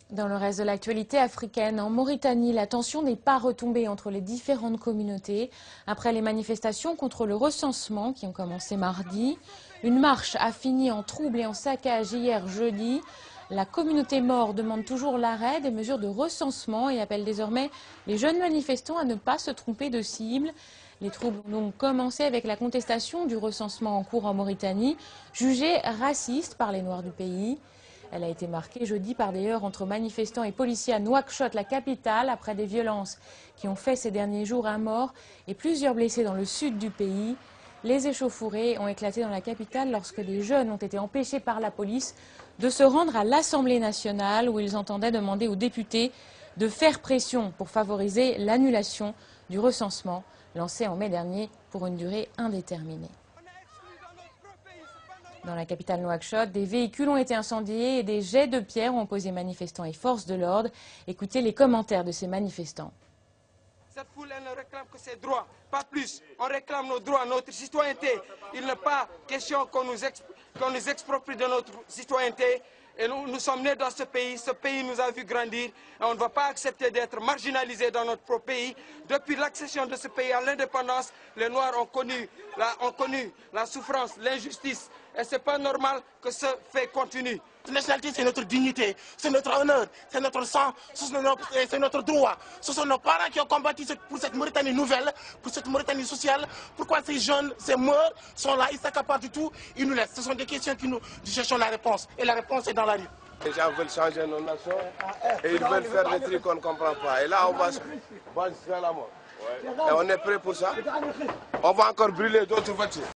Dans le reste de l'actualité africaine, en Mauritanie, la tension n'est pas retombée entre les différentes communautés. Après les manifestations contre le recensement qui ont commencé mardi, une marche a fini en trouble et en saccage hier jeudi. La communauté maure demande toujours l'arrêt des mesures de recensement et appelle désormais les jeunes manifestants à ne pas se tromper de cible. Les troubles ont donc commencé avec la contestation du recensement en cours en Mauritanie, jugée raciste par les Noirs du pays. Elle a été marquée jeudi par des heurts entre manifestants et policiers à Nouakchott, la capitale, après des violences qui ont fait ces derniers jours un mort et plusieurs blessés dans le sud du pays. Les échauffourées ont éclaté dans la capitale lorsque des jeunes ont été empêchés par la police de se rendre à l'Assemblée nationale où ils entendaient demander aux députés de faire pression pour favoriser l'annulation du recensement lancé en mai dernier pour une durée indéterminée. Dans la capitale Nouakchott, des véhicules ont été incendiés et des jets de pierre ont opposé manifestants et forces de l'ordre. Écoutez les commentaires de ces manifestants. Cette foule, elle ne réclame que ses droits, pas plus. On réclame nos droits, notre citoyenneté. Il n'est pas question qu'on nous exproprie de notre citoyenneté. Et nous sommes nés dans ce pays nous a vu grandir. Et on ne va pas accepter d'être marginalisés dans notre propre pays. Depuis l'accession de ce pays à l'indépendance, les Noirs ont connu la souffrance, l'injustice. Et ce n'est pas normal que ce fait continue. La nationalité, c'est notre dignité, c'est notre honneur, c'est notre sang, c'est notre droit. Ce sont nos parents qui ont combattu pour cette Mauritanie nouvelle, pour cette Mauritanie sociale. Pourquoi ces jeunes, ces morts sont là, ils s'accaparent du tout, ils nous laissent. Ce sont des questions que nous cherchons la réponse. Et la réponse est dans la rue. Les gens veulent changer nos nations et ils veulent faire des trucs qu'on ne comprend pas. Et là, on va se faire la mort. Et on est prêt pour ça. On va encore brûler d'autres voitures.